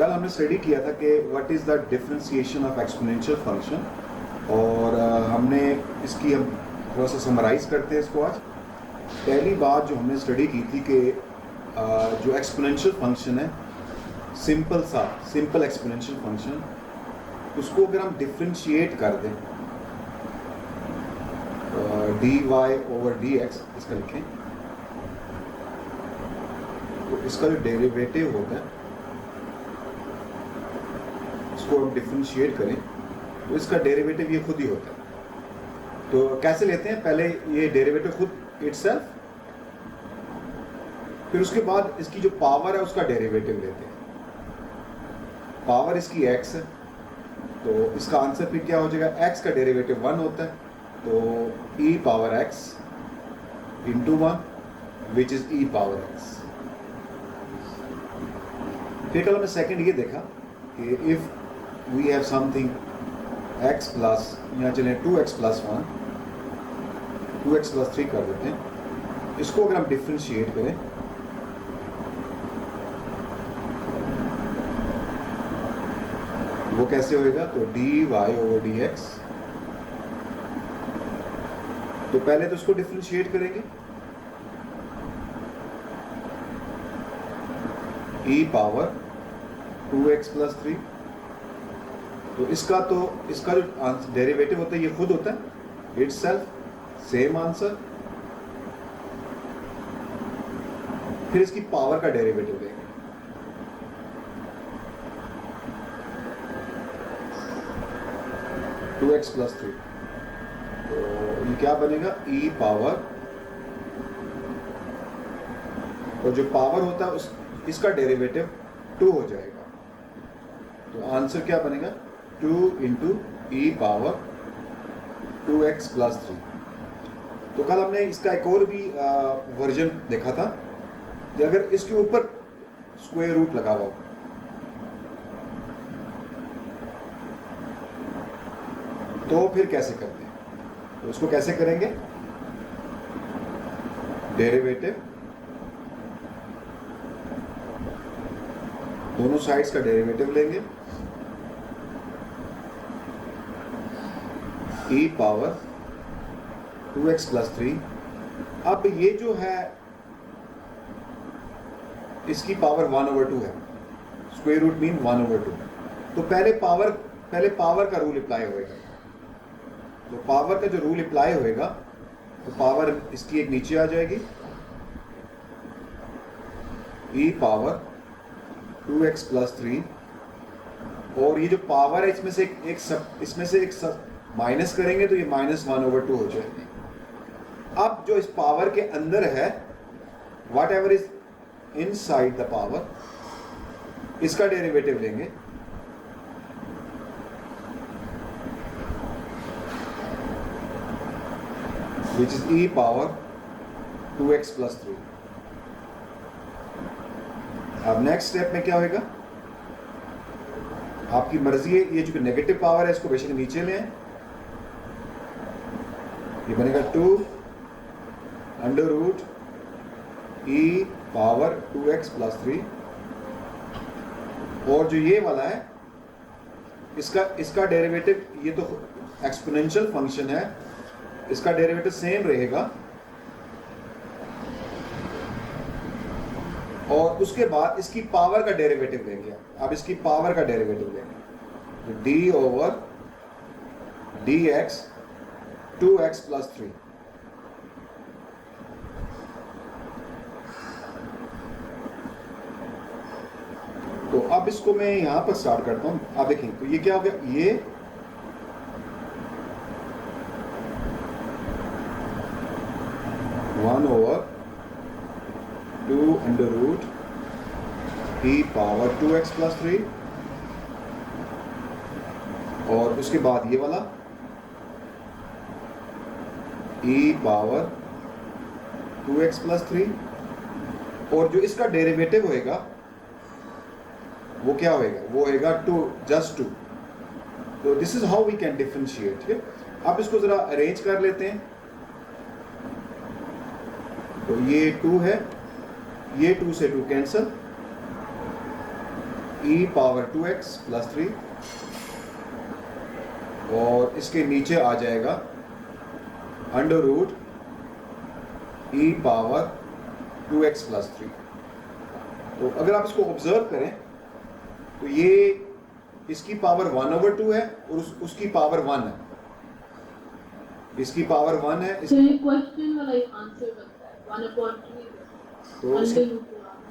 कल हमने स्टडी किया था कि what is the differentiation of exponential function, और हमने इसकी हम थोड़ा सा समराइज करते हैं इसको आज। पहली बात जो हमने स्टडी की थी कि जो एक्सपोनेंशियल फंक्शन है, सिंपल एक्सपोनेंशियल फंक्शन, उसको अगर हम डिफरेंशिएट कर दें dy ओवर dx, इसका लिखें, तो इसका जो डेरिवेटिव होता है इसको हम डिफरेंशिएट करें तो इसका डेरिवेटिव ये खुद ही होता है। तो कैसे लेते हैं, पहले ये डेरिवेटिव खुद इटसेल्फ, फिर उसके बाद इसकी जो पावर है उसका डेरिवेटिव लेते हैं। पावर इसकी x है, तो इसका आंसर फिर क्या हो जाएगा, x का डेरिवेटिव 1 होता है, तो e power x into 1 which is e power x। फिर कल हमने सेकंड ये देखा कि if we have something x plus, यहाँ चलें 2x प्लस 1, 2x प्लस 3 कर देते हैं, इसको अगर हम डिफरेंशिएट करें वो कैसे होएगा, तो dy ओवर dx। तो पहले तो इसको डिफरेंशिएट करेंगे, e पावर 2x प्लस 3, तो इसका जो डेरिवेटिव होता है ये खुद होता है इटसेल्फ, सेम आंसर। फिर इसकी पावर का डेरिवेटिव लेंगे, टू एक्स प्लस 3, तो ये क्या बनेगा, e पावर, और जो पावर होता है उस इसका डेरिवेटिव 2 हो जाएगा, तो आंसर क्या बनेगा, 2 into e power 2x plus 3। तो कल हमने इसका एक और भी वर्जन देखा था कि अगर इसके ऊपर स्क्वायर रूट लगा हुआ, तो फिर कैसे करते हैं, तो उसको कैसे करेंगे, डेरिवेटिव, दोनों साइड्स का डेरिवेटिव लेंगे, e पावर 2x प्लस 3। अब ये जो है इसकी पावर 1 ओवर 2 है, स्क्वायर रूट मीन 1 ओवर 2, तो पहले पावर का रूल अप्लाई होएगा। तो पावर का जो रूल अप्लाई होएगा, तो पावर इसकी एक नीचे आ जाएगी, e पावर 2x प्लस 3, और ये जो पावर है इसमें से एक सब माइनस करेंगे तो ये -1 ओवर 2 हो जाएगी। अब जो इस पावर के अंदर है, what ever is inside the power, इसका डेरिवेटिव लेंगे, विच is e power 2x plus 3। अब नेक्स्ट स्टेप में क्या होगा, आपकी मर्जी है, ये जो नेगेटिव पावर है इसको बेशक नीचे ले आए, ये बनेगा 2 under root e power 2x plus 3, और जो ये वाला है इसका डेरिवेटिव, ये तो एक्सपोनेंशियल फंक्शन है, इसका डेरिवेटिव सेम रहेगा, और उसके बाद इसकी पावर का डेरिवेटिव लेंगे। अब इसकी पावर का डेरिवेटिव लेंगे, तो d over dx 2x plus 3। तो अब इसको मैं यहां पर स्टार्ट करता हूं। आप देखें तो ये क्या हो गया, ये one over 2 under root e power 2x plus 3, और उसके बाद ये वाला e पावर 2x प्लस 3, और जो इसका डेरिवेटिव होएगा वो क्या होएगा, वो होएगा 2, जस्ट 2। तो this is how we can differentiate. ठीक है, अब इसको जरा अरेंज कर लेते हैं। तो ये 2 है, ये 2 से 2 कैंसल, ई पावर 2x प्लस 3 और इसके नीचे आ जाएगा अंडर रूट ई पावर 2x प्लस 3। तो अगर आप इसको ऑब्जर्व करें तो ये इसकी पावर 1/2 है और उसकी पावर 1 है, इसकी पावर 1 है। So ये क्वेश्चन वाला ही आंसर बनता है 1/3। तो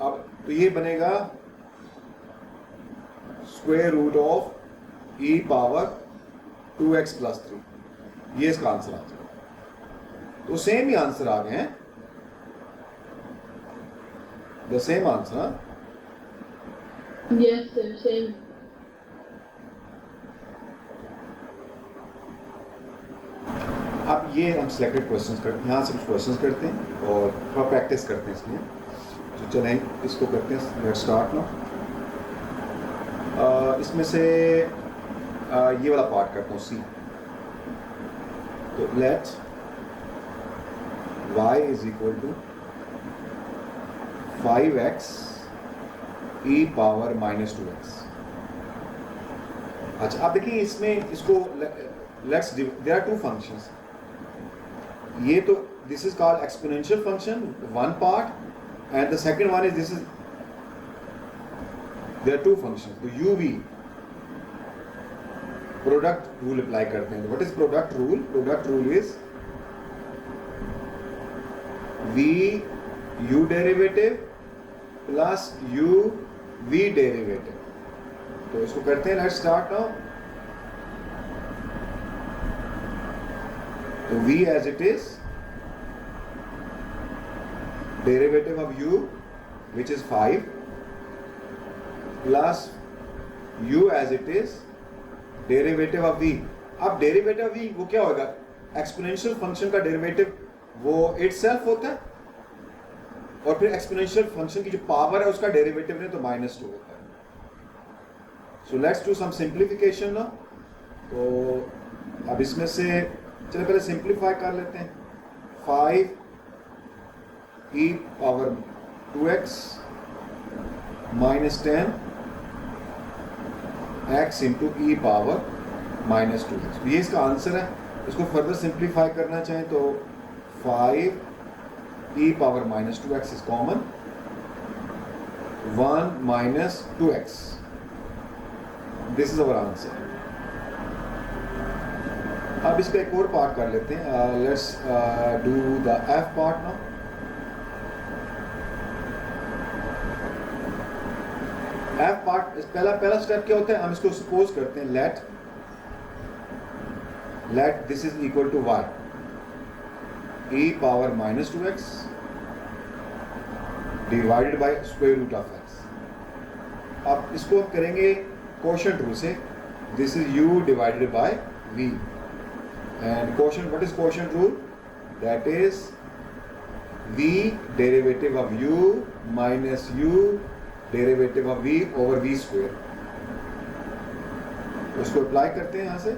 अब तो ये बनेगा square root of E power 2x plus 3, ये इसका आंसर आ जाएगा। तो सेम ही आंसर आ गए हैं, the same answer. Yes sir, same। अब ये हम सिलेक्टेड क्वेश्चंस करते हैं, यहाँ से कुछ क्वेश्चंस करते हैं और थोड़ा प्रैक्टिस करते हैं इसलिए। तो चलें इसको करते हैं, लेट्स स्टार्ट नाउ। इसमें से ये वाला पार्ट करता हूँ, सी। तो let y is equal to 5x e power -2x। अच्छा अब देखिए इसमें इसको let's, there are two functions. ये तो this is called exponential function, one part, and the second one is this is, there are two functions. तो u v product rule apply करते हैं। What is product rule? Product rule is v u derivative plus u v derivative. तो इसको करते हैं, let's start now. तो v as it is derivative of u which is 5 plus u as it is derivative of v। अब derivative of v वो क्या होगा? Exponential function का डेरिवेटिव वो इटसेल्फ होता है, और फिर एक्सपोनेंशियल फंक्शन की जो पावर है उसका डेरिवेटिव ने तो -2 होता है। So let's do some simplification now. तो अब इसमें से चलो पहले सिंप्लीफाई कर लेते हैं। 5 e power 2x -10 x into e power -2x। ये इसका आंसर है। इसको फर्दर सिंप्लीफाई करना चाहें तो 5 e power -2x is common, 1 -2x, this is our answer. अब इसका एक और पार्ट कर लेते हैं। Let's do the f part now. f part पहला स्टेप क्या होता है? हम इसको सपोज करते हैं, let this is equal to y e power -2x divided by square root of x। अब इसको हम करेंगे कोशेंट रूल से। This is u divided by v, and quotient, what is quotient rule? That is v derivative of u minus u derivative of v over v square. उसको apply करते हैं यहां से,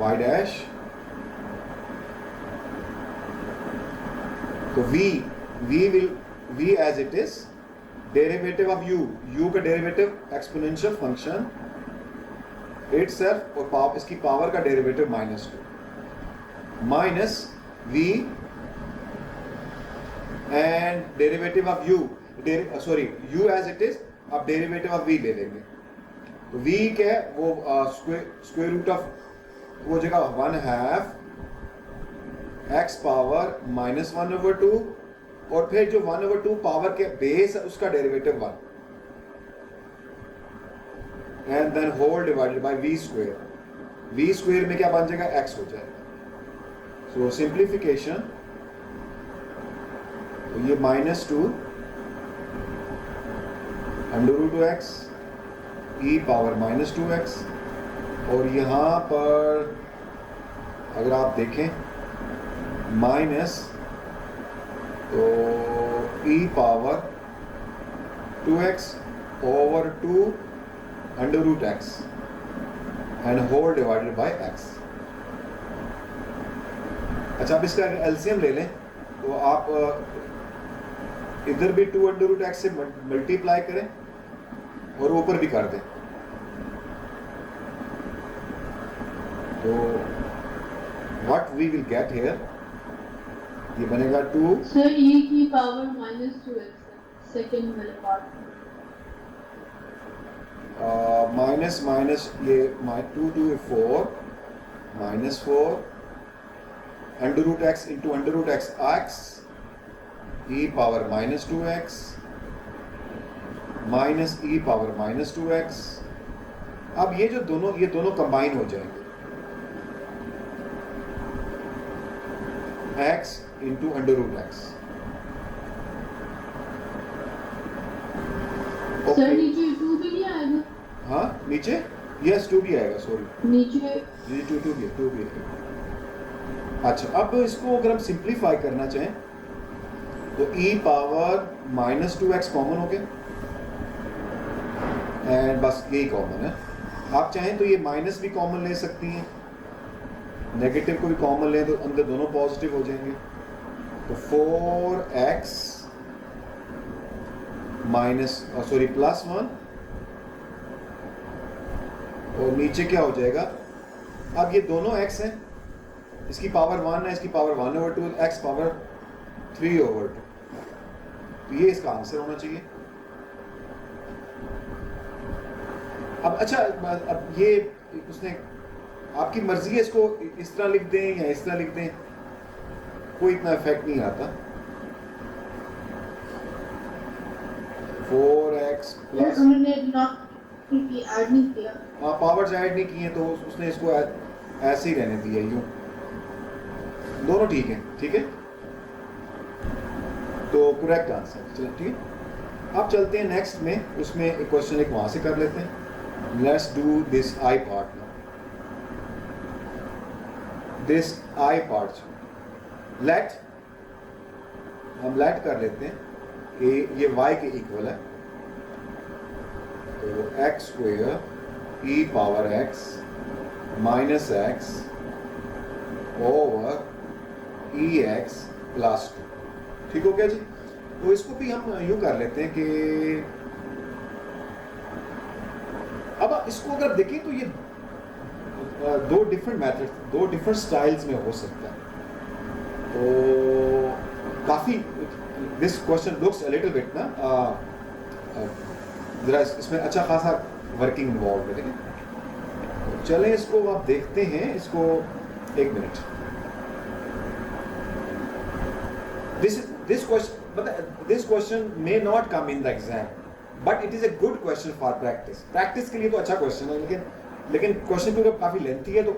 y डैश। तो v as it is derivative of u का derivative exponential function itself, और इसकी power का derivative -2 minus v and derivative of u, sorry u as it is. अब डेरिवेटिव ऑफ v ले लेंगे। तो v क्या है? वो स्क्वायर रूट ऑफ वो जगह 1/2 x पावर -1/2, और फिर जो 1/2 पावर के बेस है उसका derivative 1, and then whole divided by v square. v square में क्या बन जाएगा? x हो जाएगा। सो सिंप्लीफिकेशन, तो ये -2 √x e पावर -2x, और यहाँ पर अगर आप देखें माइनस, तो e power 2x over 2 √x and whole divided by x। अच्छा अब इसका एलसीएम ले लें, तो आप इधर भी 2 √x से मल्टीप्लाई करें और ऊपर भी कर दें। तो what we will get here, ये बनेगा 2 Sir, e की power minus 2x second वाले part में. माइनस माइनस ये 2 4 minus 4 under root x into under root x x e power minus 2x minus e power minus 2x. अब ये दोनों combine हो जाएंगे, x into under root x. Sir, नीचे 2 भी नहीं आएगा? हाँ नीचे यस 2 भी आएगा, सॉरी नीचे जी 2 भी आएगा. अच्छा, अब इसको अगर हम सिंप्लीफाई करना चाहें तो e power minus 2x common हो गया एंड बस यही कॉमन है. आप चाहें तो ये माइनस भी कॉमन ले सकती हैं, नेगेटिव को भी कॉमन लें तो अंदर दोनों पॉजिटिव हो जाएंगे. तो 4x माइनस सॉरी प्लस 1 और नीचे क्या हो जाएगा. अब ये दोनों x हैं, इसकी पावर 1 है, इसकी पावर 1/2, x पावर 3/2. तो ये इसका आंसर होना चाहिए. अब अच्छा, अब ये उसने आपकी मर्जी है, इसको इस तरह लिख दें या इस तरह लिख दें, कोई इतना इफेक्ट नहीं आता. 4x प्लस उन्होंने नॉट ऐड नहीं किया. हाँ पावर्स ऐड नहीं किए तो उसने इसको ऐसे ही रहने दिया, यूं दोनों ठीक है. तो करेक्ट आंसर. चलो ठीक है, अब चलते हैं नेक्स्ट में. उसमें एक क्वेश्चन एक वहां से कर लेते हैं. Let's do this I part now. This I part let हम लेट कर लेते हैं कि ये y के इक्वल है. तो x square e power x minus x over e x plus 2. ठीक हो गया जी. तो इसको भी हम यूं कर लेते हैं कि अब इसको अगर देखें तो ये दो डिफरेंट मेथड, दो डिफरेंट स्टाइल्स में हो सकता है. तो काफ़ी this question looks a little bit ना जरा इसमें अच्छा खासा वर्किंग इन्वॉल्व है. ठीक है, चलें इसको आप देखते हैं. इसको एक minute. This question may not come in the exam, but it is a good question for practice. Practice के लिए तो अच्छा क्वेश्चन है, लेकिन क्वेश्चन पेपर काफ़ी लेंथी है. तो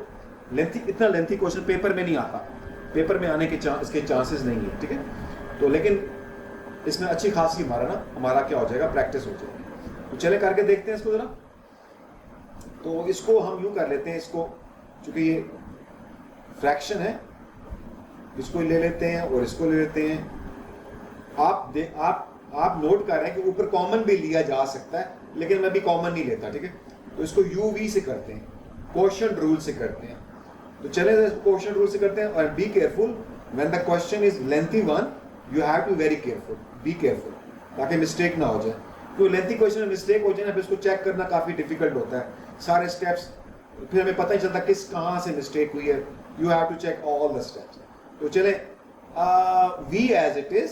इतना लेंथी क्वेश्चन पेपर में नहीं आता. पेपर में आने के इसके चांसेस नहीं है. ठीक है, तो लेकिन इसमें अच्छी खासी हमारा क्या हो जाएगा, प्रैक्टिस हो जाएगी. तो चले करके देखते हैं इसको ज़रा. तो इसको हम यूँ कर लेते हैं, इसको चूँकि ये फ्रैक्शन है, इसको ले लेते हैं और इसको ले लेते हैं. आप नोट कर रहे हैं कि ऊपर कॉमन भी लिया जा सकता है, लेकिन मैं भी कॉमन नहीं लेता. ठीक है, तो इसको UV से करते हैं, क्वोशंट रूल से करते हैं. तो चले क्वोशंट रूल से करते हैं. और be careful when the question is lengthy one, you have to very careful, be careful, ताकि मिस्टेक ना हो जाए. तो लेंथी क्वेश्चन में मिस्टेक हो जाए ना, फिर इसको चेक करना काफ़ी डिफिकल्ट होता है. सारे स्टेप्स फिर हमें पता ही चलता कहाँ से मिस्टेक हुई है. You have to check all the steps. तो चले V as it is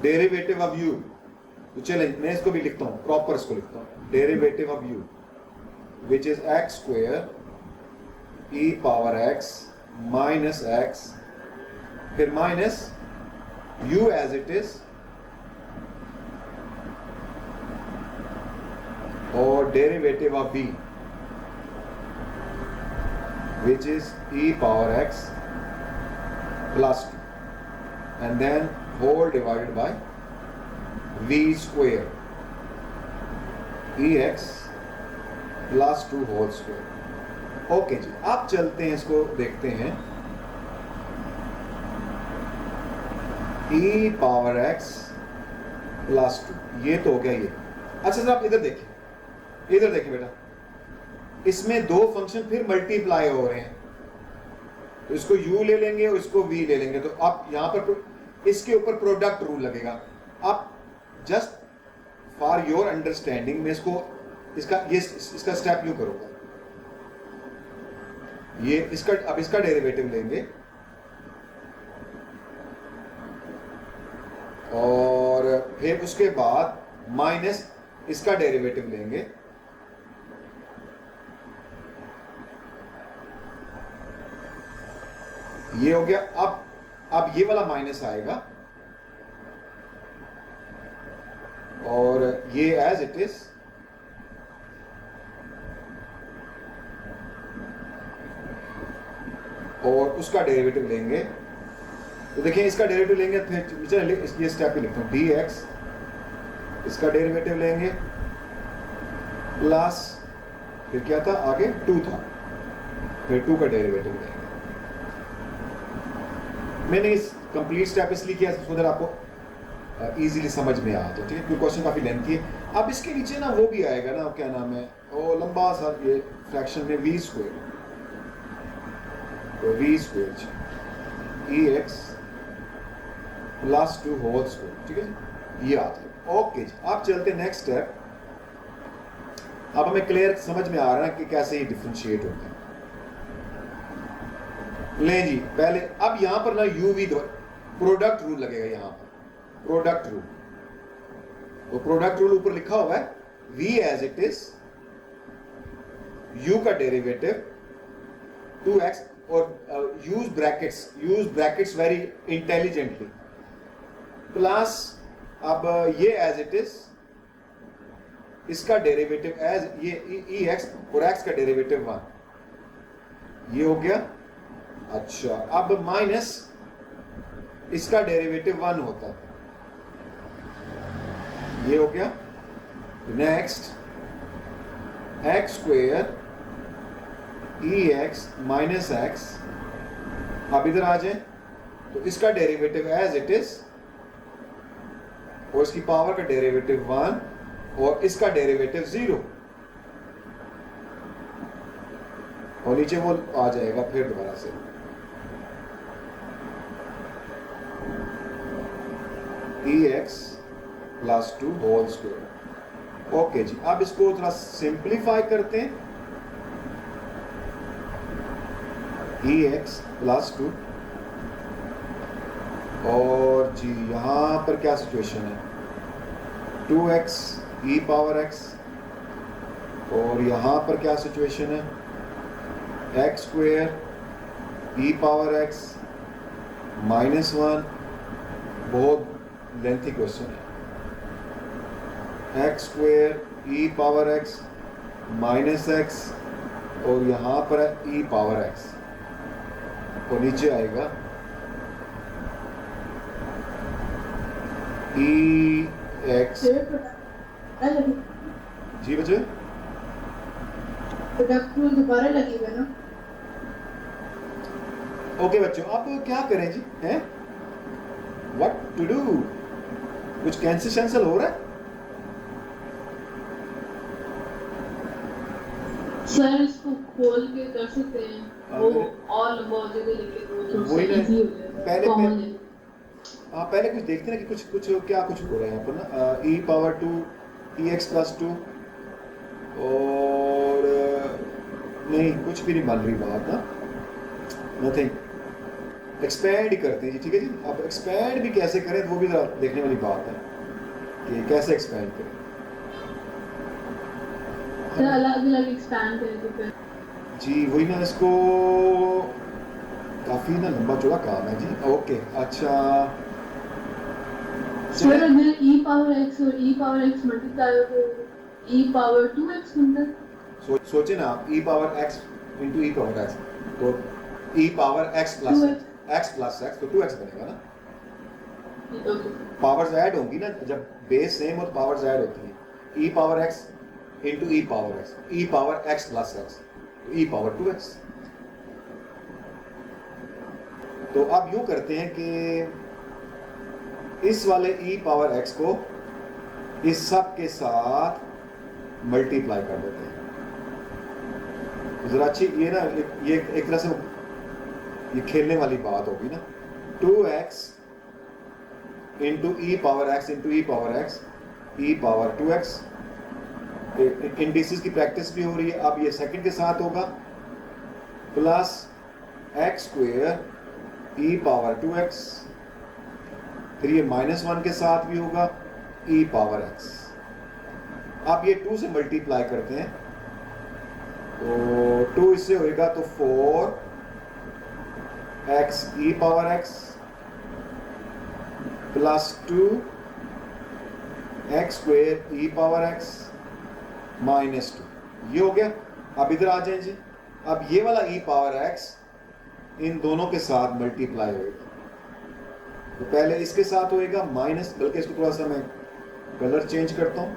derivative of u. तो चले मैं इसको भी लिखता हूँ, प्रॉपर इसको लिखता हूँ. Derivative of u which is x square e power x minus x, फिर minus u as it is और derivative of v which is e power x plus 2 and then whole divided by v square ex plus 2 whole square. Okay जी, आप चलते हैं इसको देखते हैं. e power x plus 2 ये तो हो गया ये. अच्छा सर आप इधर देखिए बेटा, इसमें दो फंक्शन फिर मल्टीप्लाई हो रहे हैं. तो इसको u ले लेंगे और इसको v ले लेंगे. तो आप यहाँ पर इसके ऊपर प्रोडक्ट रूल लगेगा. आप जस्ट फॉर योर अंडरस्टैंडिंग में इसको इसका स्टेप यूं करोगे, ये इसका, अब इसका डेरिवेटिव लेंगे और फिर उसके बाद माइनस इसका डेरिवेटिव लेंगे, ये हो गया। अब ये वाला माइनस आएगा और ये एज इट इज, और उसका डेरिवेटिव लेंगे। तो देखिए इसका डेरिवेटिव लेंगे, फिर चलिए ये स्टेप ही लिखता हूं, dx, इसका डेरिवेटिव लेंगे प्लस, फिर क्या था आगे 2 था, फिर 2 का डेरिवेटिव लेंगे। मैंने इस कंप्लीट स्टेप इसलिए किया सो दैट आपको इजीली समझ में आ जाए, ठीक है, क्योंकि क्वेश्चन काफी लेंथी है। अब इसके नीचे ना वो भी आएगा ना, क्या नाम है, वो लंबा सा ये फ्रैक्शन में v स्क्वायर, तो v square ex plus 2 whole square, ठीक है जी, ये आता है। ओके जी, आप चलते हैं नेक्स्ट स्टेप। अब हमें क्लियर समझ में आ रहा है कि कैसे ये डिफरेंशिएट होता है। ले जी, पहले अब यहां पर ना यूवी प्रोडक्ट रूल लगेगा, यहां पर प्रोडक्ट रूल, तो प्रोडक्ट रूल ऊपर लिखा हुआ है, v as it is, u का डेरिवेटिव 2x, और use brackets very intelligently, plus अब ये एज इट इज, इसका डेरिवेटिव एज ये ex और x का डेरिवेटिव 1, ये हो गया। अच्छा, अब माइनस इसका डेरिवेटिव 1 होता है, ये हो गया। Next x square ex minus x, अब इधर आ जाए तो इसका डेरिवेटिव एज इट इज, और इसकी पावर का डेरिवेटिव 1 और इसका डेरिवेटिव 0, और नीचे वो आ जाएगा फिर दोबारा से। ex plus 2 whole square. Okay जी, अब इसको थोड़ा सिंप्लीफाई करते हैं, ex प्लस 2, और जी यहां पर क्या सिचुएशन है, 2x e पावर x, और यहां पर क्या सिचुएशन है, x square e power x minus 1, बहुत लेंथी क्वेश्चन है, x square e power x minus x, और यहां पर है ई पावर एक्स, और नीचे आएगा ई एक्स। जी बच्चे, प्रोडक्ट रूल दोबारा लगेगा ना? ओके बच्चों, आप क्या करें जी, हैं व्हाट टू डू, कुछ कैंसिल हो रहा है? सर इसको खोल के कर सकते हैं, वो और लंबा हो जाएगा, लेकिन वो थोड़ा वही सा ना, इजी हो जाएगा। पहले कुछ देखते हैं कि कुछ क्या कुछ हो रहा है यहाँ पर ना, e पावर 2 ex प्लस 2, और नहीं कुछ भी नहीं बन रही बात ना, नथिंग। एक्सपैंड ही करते हैं जी, ठीक है जी। अब एक्सपैंड भी कैसे करें वो भी देखने वाली बात है कि कैसे एक्सपैंड करें। अलग अलग एक्सपैंड करें तो फिर जी वही ना, इसको काफी ना लंबा चौड़ा काम है जी। ओके अच्छा, सर अगर e पावर x और e पावर x मल्टीप्लाई हो तो e पावर 2x बनता है। सोचे ना आप, e power x into e power x, तो e power x plus x तो 2x बनेगा ना। पावर्स ऐड होंगी ना, जब बेस सेम हो तो पावर्स ऐड होती है। e power x into e power x, e power x plus x तो e पावर 2x। तो अब यूं करते हैं कि इस वाले e पावर x को इस सब के साथ मल्टीप्लाई कर देते हैं। जरा अच्छी ये ना, ये एक तरह से ये खेलने वाली बात होगी ना। 2x into e power x into e power x, ई पावर 2x, इंडिसेस की प्रैक्टिस भी हो रही है। अब ये सेकंड के साथ होगा plus x square e power 2x, फिर ये -1 के साथ भी होगा ई पावर x। अब ये 2 से मल्टीप्लाई करते हैं तो 2 इससे होएगा तो 4x e power x plus 2 x square e power x -2, ये हो गया। अब इधर आ जाए जी, अब ये वाला ई पावर x इन दोनों के साथ मल्टीप्लाई होएगा, तो पहले इसके साथ होएगा माइनस, बल्कि इसको थोड़ा सा मैं कलर चेंज करता हूँ,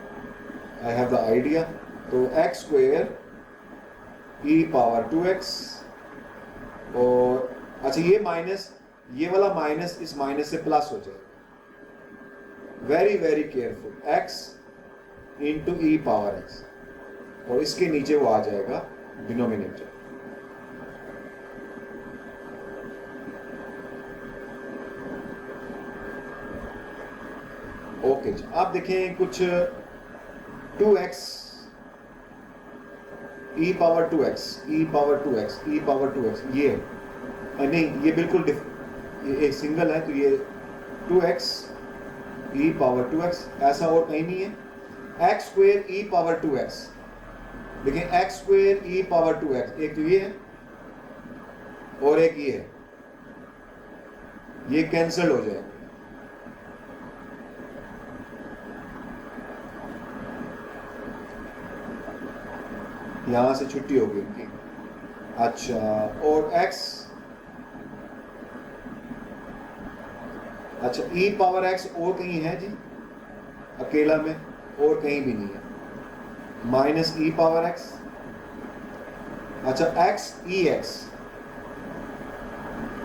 आई हैव द आइडिया। तो x square e power 2x, और अच्छा ये माइनस, ये वाला माइनस इस माइनस से प्लस हो जाएगा, very very careful, x into e power x, और इसके नीचे वो आ जाएगा डिनोमिनेटर। ओके जी, आप देखें कुछ 2x ई पावर 2x ई पावर 2x ई पावर 2x, ये नहीं, ये बिल्कुल ये सिंगल है, तो ये 2x ई पावर 2x, ऐसा और कहीं नहीं है। X square e power 2x, देखिए x square e power 2x, एक तो ये है और एक ये है, ये कैंसिल हो जाएगा। यहां से छुट्टी होगी उनकी। अच्छा, और x, अच्छा ई पावर x और कहीं है जी अकेला में, और कहीं भी नहीं है, माइनस ई पावर x। अच्छा x ई x,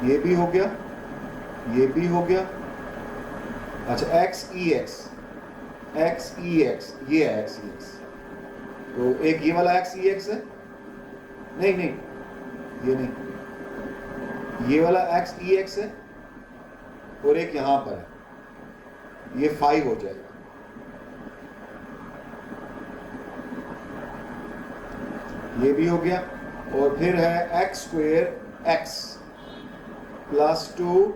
ये भी हो गया, ये भी हो गया। अच्छा x ई x, x ई x, ये है x ई x, तो एक ये वाला x ई x है, नहीं नहीं ये नहीं, ये वाला x ई x है, और एक यहां पर है, ये 5 हो जाएगा। ये भी हो गया, और फिर है x square x plus 2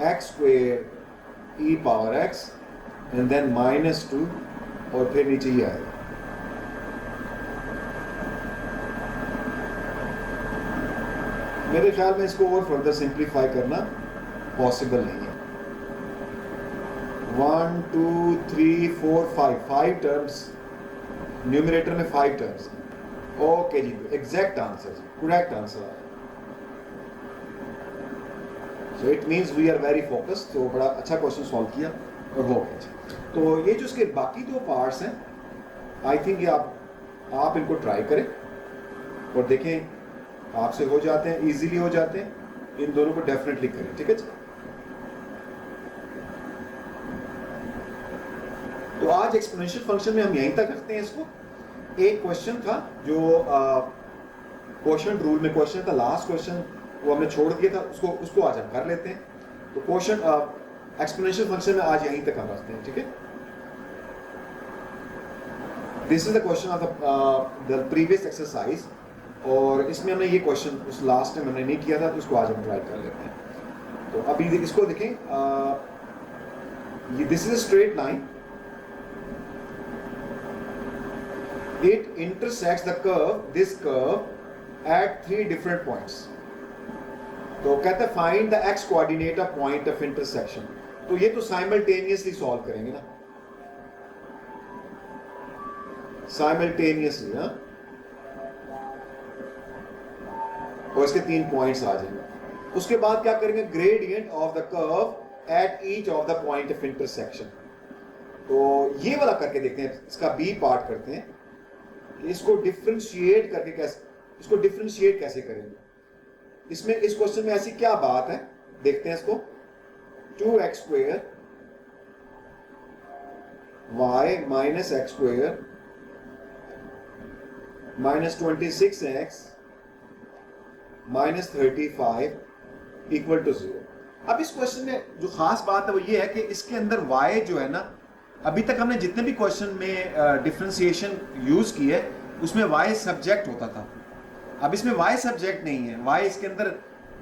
x square e power x and then -2, और फिर नीचे ये आएगा। मेरे ख्याल में इसको और फर्दर सिंप्लीफाई करना पॉसिबल नहीं है। 1 2 3 4 5 टर्म्स, न्यूमरेटर में 5 टर्म्स। ओके जी, एग्जैक्ट आंसर, करेक्ट आंसर आया। So it means we are very focused. तो बड़ा अच्छा क्वेश्चन सॉल्व किया और हो गया जी। तो ये जो इसके बाकी 2 पार्ट्स हैं, आई थिंक ये आप इनको ट्राई करें और देखें आपसे हो जाते हैं, इजीली हो जाते हैं। इन दोनों को डेफिनेटली करें, ठीक है जी। तो आज एक्सपोनेंशियल फंक्शन में हम यहीं तक रखते हैं इसको। एक क्वेश्चन था जो क्वेश्चन रूल में क्वेश्चन था, लास्ट क्वेश्चन वो हमने छोड़ दिया था, उसको आज हम कर लेते हैं। तो क्वेश्चन एक्सपोनेंशियल फंक्शन में आज यहीं तक हम रखते हैं, ठीक है। This is the question of the previous exercise, और इसमें हमने ये क्वेश्चन उस लास्ट टाइम हमने नहीं किया था, तो उसको आज हम ट्राई कर लेते हैं। तो अभी इसको देखें, this is a straight line, it intersects the curve, this curve at 3 different points. तो कहते हैं find the x coordinate of point of intersection। तो ये तो simultaneously solve करेंगे ना, simultaneously, हाँ, और इसके 3 पॉइंट्स आ जाएंगे। उसके बाद क्या करेंगे, gradient of the curve at each of the point of intersection। तो ये वाला करके देखते हैं, इसका बी पार्ट करते हैं, इसको डिफरेंशिएट करके इसको डिफरेंशिएट कैसे करेंगे। इसमें इस क्वेश्चन में ऐसी क्या बात है, देखते हैं इसको। 2x square y minus x square -26x -35 equal to 0। अब इस क्वेश्चन में जो खास बात है वो ये है कि इसके अंदर y जो है ना, अभी तक हमने जितने भी क्वेश्चन में डिफरेंशिएशन यूज की है उसमें y सब्जेक्ट होता था। अब इसमें y सब्जेक्ट नहीं है, y इसके अंदर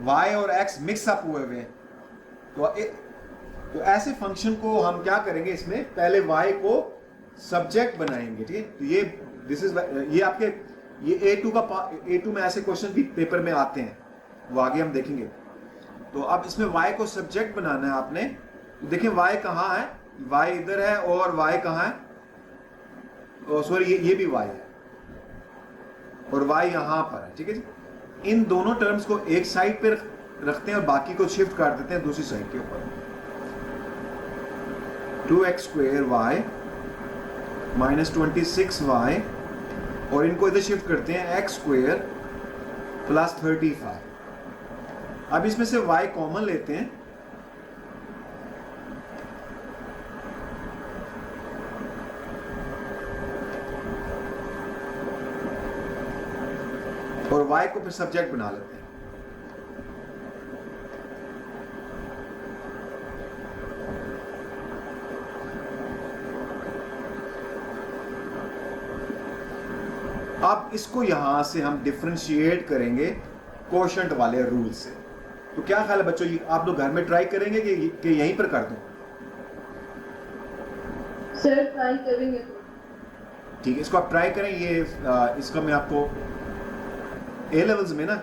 y और x मिक्स अप हुए हुए हैं। तो ऐसे फंक्शन को हम क्या करेंगे, इसमें पहले y को सब्जेक्ट बनाएंगे, ठीक है। तो ये आपके ये A2 में ऐसे क्वेश्चन भी पेपर में आते हैं, वो आगे हम देखेंगे। तो अब इसमें y को सब्जेक्ट बनाना है आपने। तो देखें y कहाँ है, y इधर है और y कहाँ है, सॉरी ये भी y है और y यहाँ पर है, ठीक है जी। इन दोनों टर्म्स को एक साइड पे रखते हैं और बाकी को शिफ्ट कर देते हैं दूसरी साइड के ऊपर। 2x² y माइनस 26y और इनको इधर शिफ्ट करते हैं x² प्लस 35। अब इसमें से y कॉमन लेते हैं, और y को फिर सब्जेक्ट बना लेते हैं। अब इसको यहां से हम डिफरेंशिएट करेंगे कोशेंट वाले रूल से। तो क्या ख्याल है बच्चों, आप लोग घर में ट्राई करेंगे कि यहीं पर कर दूं? सर ट्राई करेंगे। ठीक है, इसको आप ट्राई करें। ये इसका मैं आपको ए लेवल्स में ना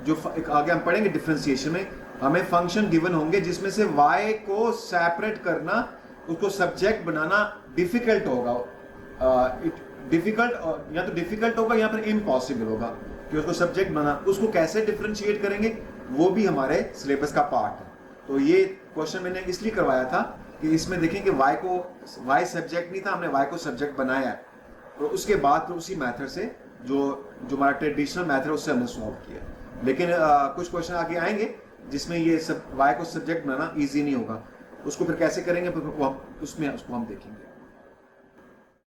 जो आगे हम पढ़ेंगे डिफरेंशिएशन में, हमें फंक्शन गिवन होंगे जिसमें से y को सेपरेट करना, उसको सब्जेक्ट बनाना डिफिकल्ट होगा। या तो डिफिकल्ट होगा या फिर इम्पॉसिबल होगा कि उसको सब्जेक्ट बना। उसको कैसे डिफरेंशिएट करेंगे वो भी हमारे सिलेबस का पार्ट है। तो ये क्वेश्चन मैंने इसलिए करवाया था कि इसमें देखें कि y सब्जेक्ट नहीं था, हमने y को सब्जेक्ट बनाया है। तो उसके बाद तो उसी मेथड से जो हमारा ट्रेडिशनल मेथड है उससे हमने सॉल्व किया। लेकिन कुछ क्वेश्चन आगे आएंगे जिसमें ये y को सब्जेक्ट बनाना ईजी नहीं होगा। उसको फिर कैसे करेंगे उसको हम देखेंगे।